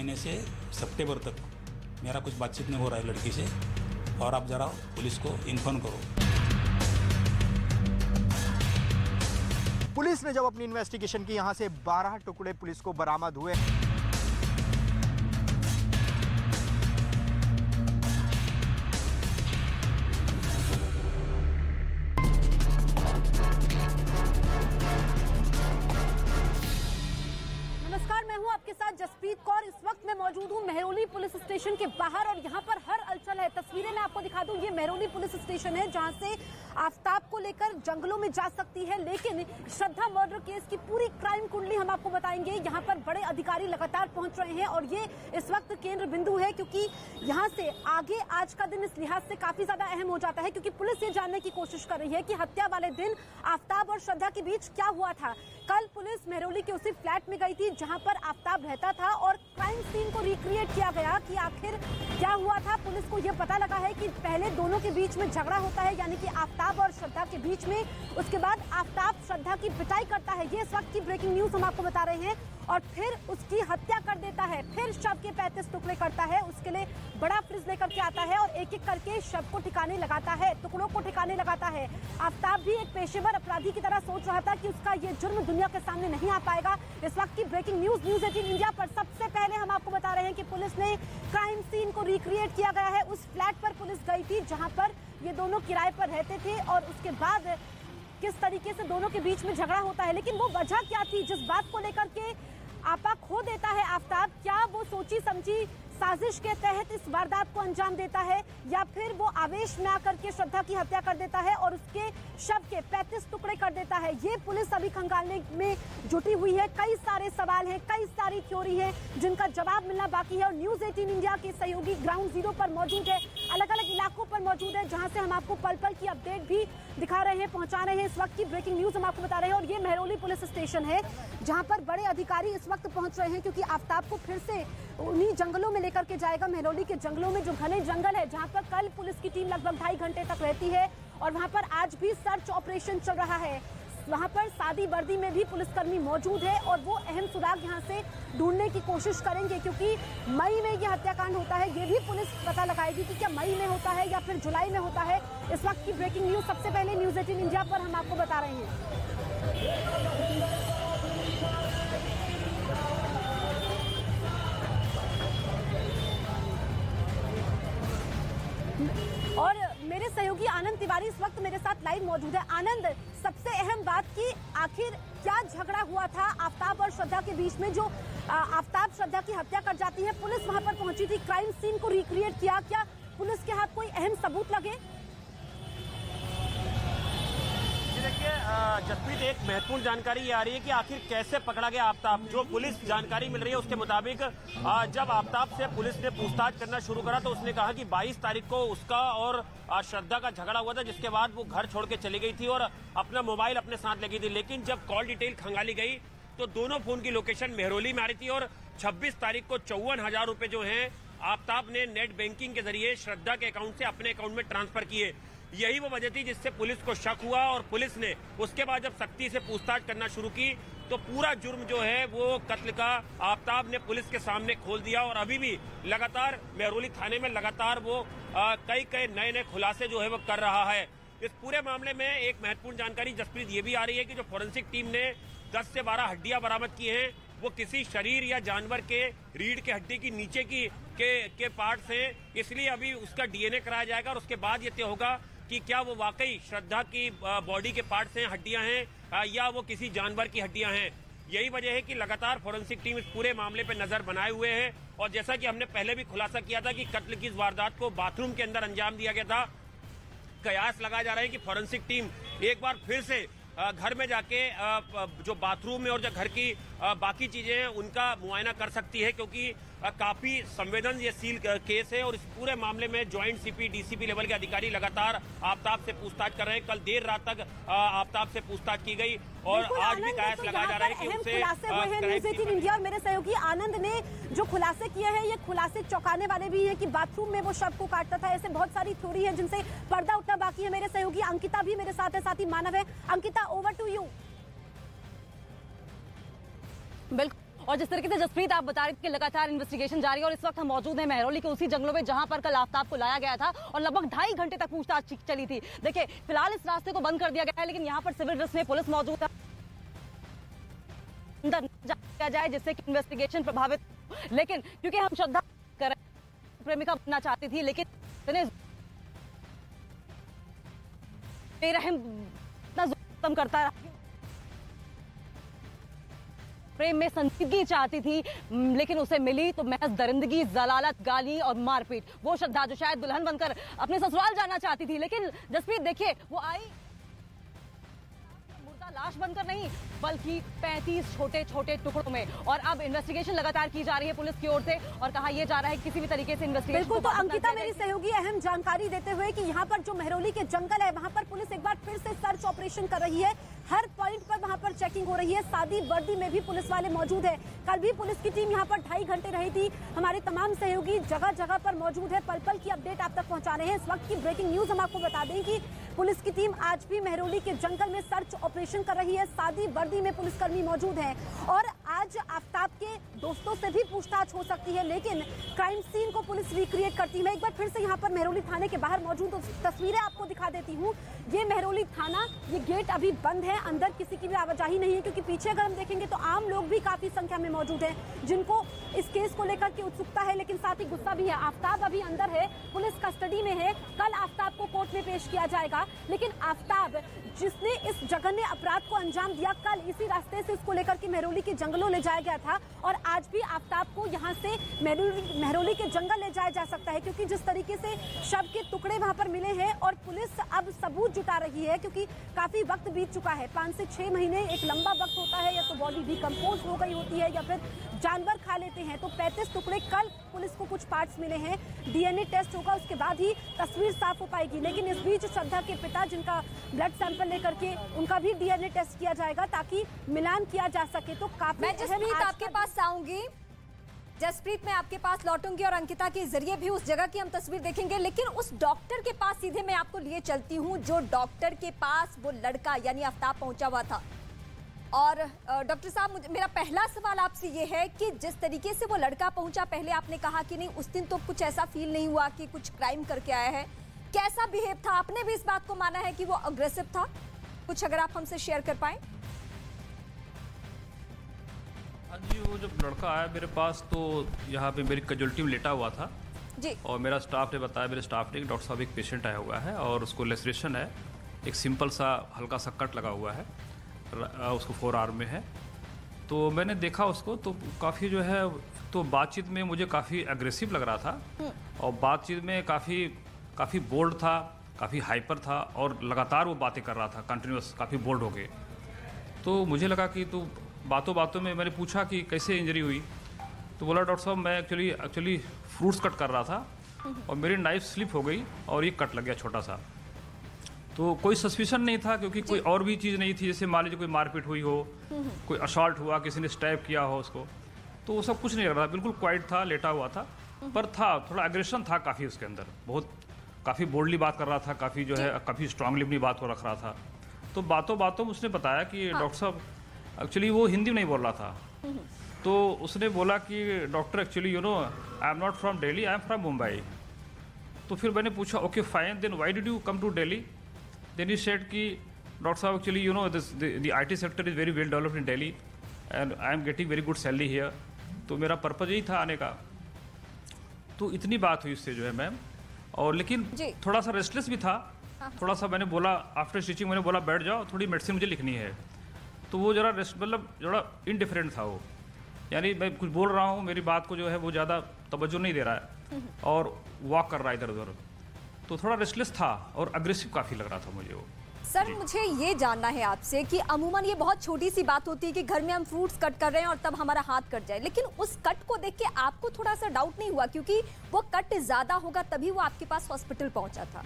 महीने से सितंबर तक मेरा कुछ बातचीत नहीं हो रहा है लड़की से, और आप ज़रा पुलिस को इन्फॉर्म करो। पुलिस ने जब अपनी इन्वेस्टिगेशन की, यहां से 12 टुकड़े पुलिस को बरामद हुए। आपके साथ जसप्रीत कौर। इस वक्त मैं मौजूद हूं मेहरौली पुलिस स्टेशन के बाहर और यहां पर हर हलचल है। तस्वीरें मैं आपको दिखा दूं, ये मेहरौली पुलिस स्टेशन है जहां से आफताब को लेकर जंगलों में जा सकती है, लेकिन श्रद्धा मर्डर केस की पूरी क्राइम कुंडली हम आपको बताएंगे। यहां पर बड़े अधिकारी लगातार पहुंच रहे हैं और ये इस वक्त केंद्र बिंदु है, क्योंकि यहां से आगे आज का दिन इस लिहाज से काफी ज्यादा अहम हो जाता है, क्योंकि पुलिस ये जानने की कोशिश कर रही है कि हत्या वाले दिन आफताब और श्रद्धा के बीच क्या हुआ था। कल पुलिस मेहरौली के उसी फ्लैट में गई थी जहां पर आफताब रहता था और क्राइम सीन को रिक्रिएट किया गया कि आखिर क्या हुआ था। पुलिस को यह पता लगा है कि पहले दोनों के बीच में झगड़ा होता है, यानी कि आफताब और श्रद्धा के बीच में। उसके बाद आफताब श्रद्धा की पिटाई करता है, ये इस वक्त की ब्रेकिंग न्यूज हम आपको बता रहे हैं, और फिर उसकी हत्या कर देता है। फिर शव के 35 टुकड़े करता है, उसके लिए बड़ा फ्रिज लेकर के आता है और एक एक करके शव को ठिकाने लगाता है, टुकड़ों को ठिकाने लगाता है। आफताब भी एक पेशेवर अपराधी की तरह सोच रहा था कि उसका ये जुर्म दुनिया के सामने नहीं आ पाएगा। इस वक्त की ब्रेकिंग न्यूज न्यूज़ 18 इंडिया पर सबसे पहले हम आपको बता रहे हैं कि पुलिस ने क्राइम सीन को रिक्रिएट किया गया है। उस फ्लैट पर पुलिस गई थी जहां पर ये दोनों किराए पर रहते थे और उसके बाद किस तरीके से दोनों के बीच में झगड़ा होता है। लेकिन वो वजह क्या थी जिस बात को लेकर के आपा खो देता है आफताब? क्या वो सोची समझी साजिश के तहत इस वारदात को अंजाम देता है, या फिर वो आवेश में आकर के श्रद्धा की हत्या कर देता है और उसके शव के 35 टुकड़े कर देता है? ये पुलिस अभी खंगालने में जुटी हुई है। कई सारे सवाल हैं, कई सारी थ्योरी है जिनका जवाब मिलना बाकी है। और न्यूज़ 18 इंडिया के सहयोगी ग्राउंड जीरो पर मौजूद है, अलग अलग इलाकों पर मौजूद है, जहां से हम आपको पल पल की अपडेट भी दिखा रहे हैं, पहुंचा रहे हैं। इस वक्त की ब्रेकिंग न्यूज हम आपको बता रहे हैं और ये मेहरौली पुलिस स्टेशन है जहां पर बड़े अधिकारी इस वक्त पहुंच रहे हैं, क्योंकि आफताब को फिर से उन्हीं जंगलों में लेकर के जाएगा। मेहरौली के जंगलों में, जो घने जंगल है जहां पर कल पुलिस की टीम लगभग 2.5 घंटे तक रहती है और वहां पर आज भी सर्च ऑपरेशन चल रहा है। वहां पर सादी वर्दी में भी पुलिसकर्मी मौजूद है और वो अहम सुराग यहां से ढूंढने की कोशिश करेंगे, क्योंकि मई में यह हत्याकांड होता है। ये भी पुलिस पता लगाएगी कि क्या मई में होता है या फिर जुलाई में होता है। इस वक्त की ब्रेकिंग न्यूज सबसे पहले न्यूज़ 18 इंडिया पर हम आपको बता रहे हैं। और मेरे सहयोगी आनंद तिवारी इस वक्त मेरे साथ लाइव मौजूद है। आनंद, सबसे अहम बात की आखिर क्या झगड़ा हुआ था आफताब और श्रद्धा के बीच में, जो आफताब श्रद्धा की हत्या कर जाती है? पुलिस वहां पर पहुंची थी, क्राइम सीन को रिक्रिएट किया, क्या पुलिस के हाथ कोई अहम सबूत लगे? देखिए जसप्रीत, एक महत्वपूर्ण जानकारी ये आ रही है कि आखिर कैसे पकड़ा गया आफताब। जो पुलिस जानकारी मिल रही है उसके मुताबिक जब आफताब से पुलिस ने पूछताछ करना शुरू करा तो उसने कहा कि 22 तारीख को उसका और श्रद्धा का झगड़ा हुआ था, जिसके बाद वो घर छोड़ के चली गई थी और अपना मोबाइल अपने साथ लगी थी। लेकिन जब कॉल डिटेल खंगाली गई तो दोनों फोन की लोकेशन मेहरौली में आ रही थी और 26 तारीख को 54,000 रुपए जो है आफताब ने नेट बैंकिंग के जरिए श्रद्धा के अकाउंट से अपने अकाउंट में ट्रांसफर किए। यही वो वजह थी जिससे पुलिस को शक हुआ और पुलिस ने उसके बाद जब सख्ती से पूछताछ करना शुरू की तो पूरा जुर्म जो है वो कत्ल का आफताब ने पुलिस के सामने खोल दिया। और अभी भी लगातार मेहरौली थाने में लगातार वो कई नए खुलासे जो है वो कर रहा है। इस पूरे मामले में एक महत्वपूर्ण जानकारी जसप्रीत ये भी आ रही है कि जो फोरेंसिक टीम ने 10 से 12 हड्डियां बरामद की हैं, वो किसी शरीर या जानवर के रीढ़ के हड्डी की नीचे के पार्ट्स हैं, इसलिए अभी उसका डीएनए कराया जाएगा और उसके बाद ये तय होगा कि क्या वो वाकई श्रद्धा की बॉडी के पार्ट्स हैं, हड्डियां हैं, या वो किसी जानवर की हड्डियां हैं। यही वजह है कि लगातार फोरेंसिक टीम इस पूरे मामले पर नजर बनाए हुए है। और जैसा कि हमने पहले भी खुलासा किया था कि कत्ल की इस वारदात को बाथरूम के अंदर अंजाम दिया गया था। कयास लगाया जा रहा है कि फोरेंसिक टीम एक बार फिर से घर में जाके जो बाथरूम में और जो घर की बाकी चीजें हैं उनका मुआयना कर सकती है, क्योंकि काफी संवेदनशील केस है और इस पूरे मामले में ज्वाइंट सीपी डीसीपी लेवल के अधिकारी लगातार आफताब से पूछताछ कर रहे हैं। कल देर रात तक आफताब से पूछताछ की गई और आज भी कयास लगाया जा रहा है कि उनसे न्यूज़ 18 इंडिया और मेरे सहयोगी आनंद ने जो खुलासे किए हैं, ये खुलासे चौंकाने वाले भी हैं कि बाथरूम में वो शव को काटता था। ऐसे बहुत सारी थ्योरी है जिनसे पर्दा उठना बाकी है। मेरे सहयोगी अंकिता भी मेरे साथ है, साथ ही मानव है। Ankita, over to you. बिल्कुल, और जिस तरीके से जसप्रीत आप बता रहे थे कि लगातार इन्वेस्टिगेशन जारी है और इस वक्त हम मौजूद हैं महरौली के उसी जंगलों में जहां पर कल आफ्ताब को लाया गया था और लगभग 2.5 घंटे तक पूछताछ चली थी। देखिए फिलहाल इस रास्ते को बंद कर दिया गया है, लेकिन यहाँ पर सिविल ड्रेस में पुलिस मौजूद है, अंदर किया जाए जिससे कि इन्वेस्टिगेशन प्रभावित, लेकिन क्योंकि हम श्रद्धा कर प्रेमिका बनना चाहती थी, लेकिन बेरहम खत्म करता रहा। प्रेम में संजीदगी चाहती थी, लेकिन उसे मिली तो महज दरिंदगी, जलालत, गाली और मारपीट। वो श्रद्धा जो शायद दुल्हन बनकर अपने ससुराल जाना चाहती थी, लेकिन जसप्रीत देखिए वो आई मुर्दा लाश बनकर नहीं, बल्कि 35 छोटे छोटे टुकड़ों में। और अब इन्वेस्टिगेशन लगातार की जा रही है पुलिस की ओर से और कहा यह जा रहा है किसी भी तरीके से इन्वेस्टिगेशन। बिल्कुल, तो अंकिता मेरी सहयोगी अहम जानकारी देते हुए कि यहाँ पर जो महरौली के जंगल है वहाँ पर पुलिस एक बार फिर से सर्च ऑपरेशन कर रही है। हर पॉइंट पर वहाँ पर चेकिंग हो रही है। सादी वर्दी में भी पुलिस वाले मौजूद है। कल भी पुलिस की टीम यहाँ पर 2.5 घंटे रही थी। हमारे तमाम सहयोगी जगह जगह पर मौजूद है, पल पल की अपडेट आप तक पहुँचा रहे हैं। इस वक्त की ब्रेकिंग न्यूज हम आपको बता दें कि पुलिस की टीम आज भी महरौली के जंगल में सर्च ऑपरेशन कर रही है। सादी वर्दी में पुलिसकर्मी मौजूद हैं और आज आफ्ताब के दोस्तों से भी पूछताछ हो सकती है, लेकिन क्राइम सीन को पुलिस रिक्रिएट करती है। मैं एक बार फिर से यहाँ पर महरौली थाने के बाहर मौजूद तस्वीरें आपको दिखा देती हूँ। ये महरौली थाना, ये गेट अभी बंद है, अंदर किसी की भी आवाजाही नहीं है, क्योंकि पीछे अगर हम देखेंगे तो आम लोग भी काफी संख्या में मौजूद हैं जिनको इस केस को लेकर के उत्सुकता है, लेकिन साथ ही गुस्सा भी है। आफ्ताब अभी अंदर है, पुलिस कस्टडी में है। कल आफ्ताब को कोर्ट में पेश किया जाएगा, लेकिन आफ्ताब जिसने इस जघन्य अपराध को अंजाम दिया, कल इसी रास्ते से इसको लेकर के महरौली के जंगलों ले जाया गया था और आज भी आफ्ताब को यहाँ से महरौली के जंगल ले जाया जा सकता है, क्योंकि जिस तरीके से शव के टुकड़े वहाँ पर मिले हैं और पुलिस अब सबूत जुटा रही है, क्योंकि काफी वक्त बीत चुका है। 5 से 6 महीने एक लंबा वक्त होता है, या तो बॉडी डिकम्पोज हो गई होती है या फिर जानवर खा लेते हैं। तो 35 टुकड़े, कल पुलिस को कुछ पार्ट्स मिले हैं, डीएनए टेस्ट होगा, उसके बाद ही तस्वीर साफ हो पाएगी। लेकिन इस बीच श्रद्धा के पिता, जिनका ब्लड सैंपल लेकर के उनका भी डीएनए टेस्ट किया जाएगा ताकि मिलान किया जा सके। तो काफी मैं जसप्रीत आपके पास आऊंगी, जसप्रीत मैं आपके पास लौटूंगी और अंकिता के जरिए भी उस जगह की हम तस्वीर देखेंगे, लेकिन उस डॉक्टर के पास सीधे मैं आपको लिए चलती हूँ जो डॉक्टर के पास वो लड़का यानी आफ्ताब पहुंचा हुआ था। और डॉक्टर साहब, मेरा पहला सवाल आपसे ये है कि जिस तरीके से वो लड़का पहुंचा, पहले आपने कहा कि नहीं उस दिन तो कुछ ऐसा फील नहीं हुआ कि कुछ क्राइम करके आया है, कैसा बिहेव था? आपने भी इस बात को माना है कि वो अग्रेसिव था? कुछ अगर आप हमसे शेयर कर पाए। हाँ जी, वो जब लड़का आया मेरे पास तो यहाँ पे मेरी कैजुअल्टी में लेटा हुआ था जी, और मेरा स्टाफ ने बताया, मेरे स्टाफ ने, डॉक्टर साहब एक पेशेंट आया हुआ है और उसको लेसरेशन है, एक सिंपल सा हल्का सा कट लगा हुआ है, उसको 4 आर्म में है। तो मैंने देखा उसको तो काफ़ी जो है, तो बातचीत में मुझे काफ़ी एग्रेसिव लग रहा था और बातचीत में काफ़ी बोल्ड था, काफ़ी हाइपर था और लगातार वो बातें कर रहा था कंटिन्यूस, काफ़ी बोल्ड हो गए। तो मुझे लगा कि तो बातों बातों में मैंने पूछा कि कैसे इंजरी हुई, तो बोला डॉक्टर साहब मैं एक्चुअली फ्रूट्स कट कर रहा था और मेरी नाइफ स्लिप हो गई और ये कट लग गया छोटा सा। तो कोई सस्पिशन नहीं था, क्योंकि कोई और भी चीज़ नहीं थी, जैसे मान लीजिए कोई मारपीट हुई हो, कोई असॉल्ट हुआ, किसी ने स्टैब किया हो उसको, तो वो सब कुछ नहीं लग रहा था, बिल्कुल क्वाइट था, लेटा हुआ था। पर था थोड़ा एग्रेशन था काफ़ी उसके अंदर, बहुत काफ़ी बोल्डली बात कर रहा था, काफ़ी जो है काफ़ी स्ट्रांगली अपनी बात को रख रहा था। तो बातों बातों में उसने बताया कि डॉक्टर साहब, एक्चुअली वो हिंदी में नहीं बोल रहा था, तो उसने बोला कि doctor actually you know I am not from Delhi, I am from Mumbai. तो फिर मैंने पूछा okay fine, then why did you come to Delhi? Then he said कि डॉक्टर साहब actually you know the IT sector is very well developed in Delhi and I am getting very good salary here. तो मेरा purpose यही था आने का। तो इतनी बात हुई उससे जो है मैम, और लेकिन थोड़ा सा रेस्टलेस भी था, थोड़ा सा मैंने बोला आफ्टर स्टिचिंग, मैंने बोला बैठ जाओ, थोड़ी मेडिसिन मुझे लिखनी है। तो वो ज़रा मतलब थोड़ा इनडिफरेंट था वो, यानी मैं कुछ बोल रहा हूँ, मेरी बात को जो है वो ज़्यादा तवज्जो नहीं दे रहा है और वॉक कर रहा है इधर उधर। तो थोड़ा रेस्टलेस था और अग्रेसिव काफ़ी लग रहा था मुझे वो। सर मुझे ये जानना है आपसे कि अमूमन ये बहुत छोटी सी बात होती है कि घर में हम फ्रूट्स कट कर रहे हैं और तब हमारा हाथ कट जाए, लेकिन उस कट को देख के आपको थोड़ा सा डाउट नहीं हुआ? क्योंकि वो कट ज्यादा होगा तभी वो आपके पास हॉस्पिटल पहुंचा था,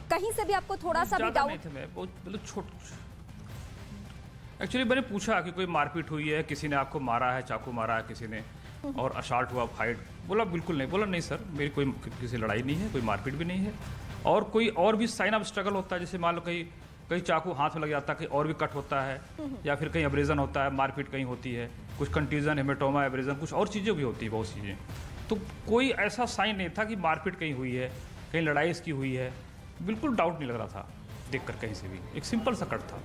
कहीं से भी आपको थोड़ा सा भी डाउट? एक्चुअली मैंने पूछा कि कोई मारपीट हुई है, किसी ने आपको मारा है, चाकू मारा है किसी ने, और असॉल्ट हुआ, फाइट? बोला बिल्कुल नहीं। बोला नहीं सर, मेरी कोई किसी लड़ाई नहीं है, कोई मारपीट भी नहीं है, और कोई और भी साइन ऑफ स्ट्रगल होता है, जैसे मान लो कहीं कहीं चाकू हाथ में लग जाता है, कहीं और भी कट होता है, या फिर कहीं एब्रेजन होता है, मारपीट कहीं होती है, कुछ कंट्यूजन, हेमेटोमा, एब्रेजन, कुछ और चीज़ें भी होती है, बहुत चीज़ें। तो कोई ऐसा साइन नहीं था कि मारपीट कहीं हुई है, कहीं लड़ाई इसकी हुई है, बिल्कुल डाउट नहीं लग रहा था देखकर कहीं से भी। एक सिंपल सा कट था।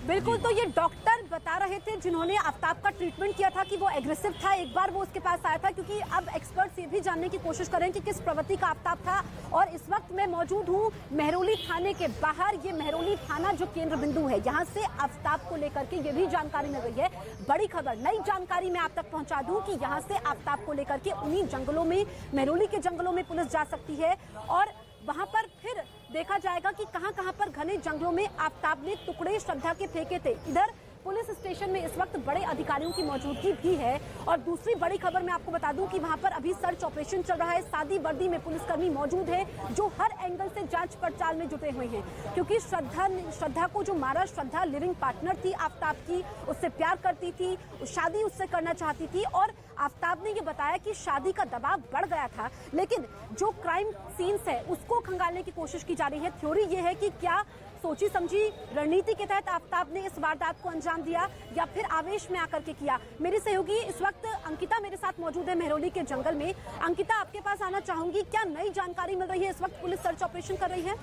बिल्कुल, तो ये डॉक्टर बता रहे थे जिन्होंने आफ्ताब का ट्रीटमेंट किया था कि वो एग्रेसिव था, एक बार वो उसके पास आया था, क्योंकि अब एक्सपर्ट्स ये भी जानने की कोशिश कर रहे हैं कि किस प्रवृत्ति का आफ्ताब था। और इस वक्त मैं मौजूद हूँ मेहरौली थाने के बाहर। ये मेहरौली थाना जो केंद्र बिंदु है, यहाँ से आफ्ताब को लेकर के ये भी जानकारी मिल रही है। बड़ी खबर, नई जानकारी मैं आप तक पहुँचा दूँ कि यहाँ से आफ्ताब को लेकर के उन्हीं जंगलों में, मेहरौली के जंगलों में पुलिस जा सकती है और वहां पर फिर देखा जाएगा कि कहां-कहां पर घने जंगलों में आफ्ताब ने टुकड़े श्रद्धा के फेंके थे। इधर पुलिस स्टेशन में इस वक्त बड़े अधिकारियों की मौजूदगी भी है। और दूसरी बड़ी खबर मैं आपको बता दूं कि वहां पर अभी सर्च ऑपरेशन चल रहा है। सादी वर्दी में पुलिसकर्मी मौजूद है जो हर एंगल से जांच पड़ताल में जुटे हुए हैं, क्योंकि श्रद्धा को जो मारा, श्रद्धा लिविंग पार्टनर थी आफ्ताब की, उससे प्यार करती थी, शादी उससे करना चाहती थी और आफ्ताब ने ये बताया कि शादी का दबाव बढ़ गया था। लेकिन जो क्राइम सीन्स है उसको खंगालने की कोशिश की जा रही है। थ्योरी ये है कि क्या सोची समझी रणनीति के तहत आफ्ताब ने इस वारदात को अंजाम दिया या फिर आवेश में आकर के किया। मेरी सहयोगी इस वक्त अंकिता मेरे साथ मौजूद है मेहरौली के जंगल में। अंकिता, आपके पास आना चाहूंगी, क्या नई जानकारी मिल रही है? इस वक्त पुलिस सर्च ऑपरेशन कर रही है।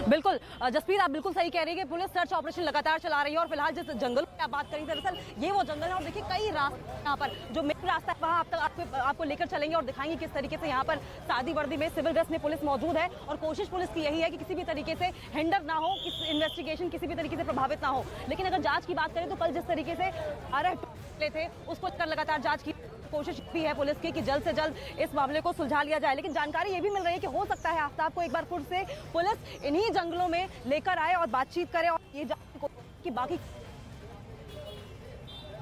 बिल्कुल जसप्रीत, आप बिल्कुल सही कह रही है कि पुलिस सर्च ऑपरेशन लगातार चला रही है। और फिलहाल जिस जंगल की आप बात करी, दरअसल ये वो जंगल है और देखिए कई रास्ते यहाँ पर, जो मेन रास्ता है वहाँ आपको लेकर चलेंगे और दिखाएंगे किस तरीके से यहाँ पर सादी वर्दी में सिविल ड्रेस में पुलिस मौजूद है। और कोशिश पुलिस की यही है कि किसी भी तरीके से हिंडर ना हो, इन्वेस्टिगेशन किसी भी तरीके से प्रभावित ना हो। लेकिन अगर जाँच की बात करें तो कल जिस तरीके से थे उसको लगातार जाँच की कोशिश भी है पुलिस की कि जल्द से जल्द इस मामले को सुलझा लिया जाए। लेकिन जानकारी ये भी मिल रही है कि हो सकता है आफ्ताब को एक बार फिर से पुलिस इन्हीं जंगलों में लेकर आए और बातचीत करे और ये कि बाकी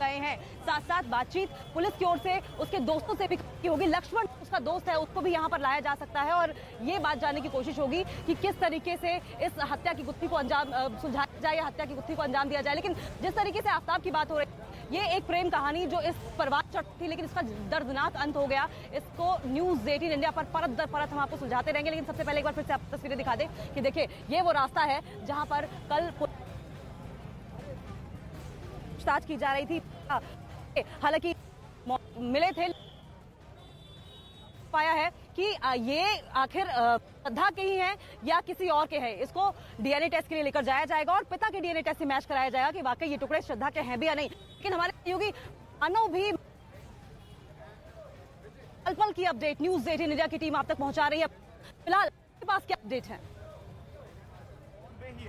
गए हैं। साथ साथ बातचीत पुलिस की ओर से उसके दोस्तों से भी की होगी। लक्ष्मण उसका दोस्त है, उसको भी यहाँ पर लाया जा सकता है और ये बात जानने की कोशिश होगी कि किस तरीके से इस हत्या की गुत्थी को अंजाम सुलझाया जाए या हत्या की गुत्थी को अंजाम दिया जाए। लेकिन जिस तरीके से आफ्ताब की बात हो रही है, ये एक प्रेम कहानी जो इस परवान चढ़ती थी लेकिन इसका दर्दनाक अंत हो गया। इसको न्यूज़ 18 इंडिया पर परत दर परत हम आपको सुलझाते रहेंगे। लेकिन सबसे पहले एक बार फिर से आप तस्वीरें दिखा दें कि देखिए ये वो रास्ता है जहां पर कल पूछताछ की जा रही थी। हालांकि मिले थे, पाया है कि ये आखिर श्रद्धा के ही हैं या किसी और के हैं। इसको डीएनए टेस्ट के लिए लेकर जाया जाएगा और पिता के डीएनए टेस्ट से मैच कराया जाएगा कि वाकई ये टुकड़े श्रद्धा के हैं भी या नहीं। लेकिन हमारे सहयोगी मानव भी पल की अपडेट न्यूज़ 18 इंडिया की टीम आप तक पहुंचा रही है। फिलहाल आपके पास क्या अपडेट है?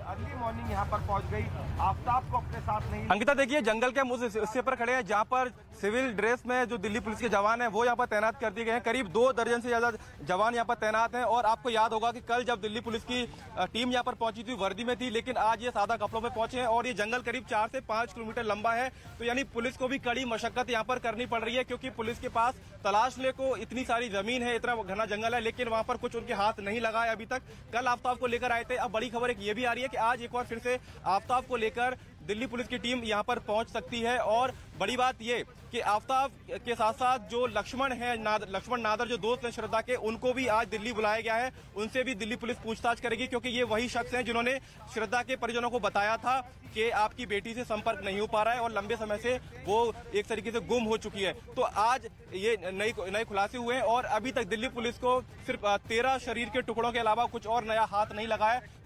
अर्ली मॉर्निंग यहाँ पर पहुंच गई, आफ्ताब को अपने साथ नहीं। अंकिता देखिए, जंगल के मुझे इससे पर खड़े हैं जहाँ पर सिविल ड्रेस में जो दिल्ली पुलिस के जवान हैं वो यहाँ पर तैनात कर दिए गए हैं। करीब 2 दर्जन से ज्यादा जवान यहाँ पर तैनात हैं। और आपको याद होगा कि कल जब दिल्ली पुलिस की टीम यहाँ पर पहुंची थी वर्दी में थी, लेकिन आज ये सादा कपड़ों में पहुंचे हैं। और ये जंगल करीब 4 से 5 किलोमीटर लंबा है, तो यानी पुलिस को भी कड़ी मशक्कत यहाँ पर करनी पड़ रही है, क्योंकि पुलिस के पास तलाशने को इतनी सारी जमीन है, इतना घना जंगल है, लेकिन वहां पर कुछ उनके हाथ नहीं लगा है अभी तक। कल आफ्ताब को लेकर आए थे। अब बड़ी खबर एक ये भी आ रही है कि आज एक बार फिर से आफ्ताब को लेकर दिल्ली पुलिस की टीम यहां पर पहुंच सकती है। और बड़ी बात ये कि आफ्ताब के साथ साथ जो लक्ष्मण है, लक्ष्मण नादर जो दोस्त हैं श्रद्धा के, उनको भी आज दिल्ली बुलाया गया है। उनसे भी दिल्ली पुलिस पूछताछ करेगी, क्योंकि ये वही शख्स हैं जिन्होंने श्रद्धा के परिजनों को बताया था कि आपकी बेटी से संपर्क नहीं हो पा रहा है और लंबे समय से वो एक तरीके से गुम हो चुकी है। तो आज ये नए खुलासे हुए हैं और अभी तक दिल्ली पुलिस को सिर्फ 13 शरीर के टुकड़ों के अलावा कुछ और नया हाथ नहीं लगा है।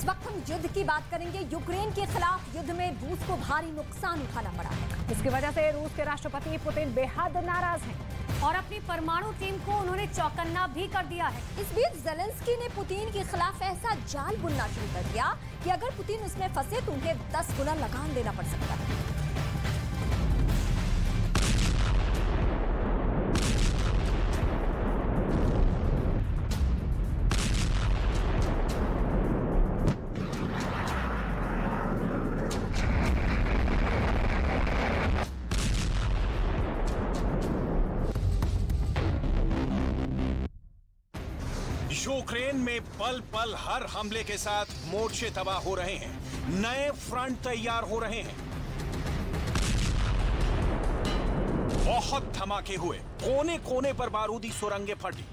वक्त हम युद्ध की बात करेंगे। यूक्रेन के खिलाफ युद्ध में रूस को भारी नुकसान उठाना पड़ा है। इसकी वजह से रूस के राष्ट्रपति पुतिन बेहद नाराज हैं और अपनी परमाणु टीम को उन्होंने चौकन्ना भी कर दिया है। इस बीच ज़ेलेंस्की ने पुतिन के खिलाफ ऐसा जाल बुनना शुरू कर दिया कि अगर पुतिन उसमें फंसे तो उन्हें 10 गुना लगान देना पड़ सकता है। यूक्रेन में पल पल हर हमले के साथ मोर्चे तबाह हो रहे हैं, नए फ्रंट तैयार हो रहे हैं। बहुत धमाके हुए, कोने कोने पर बारूदी सुरंगें फटी।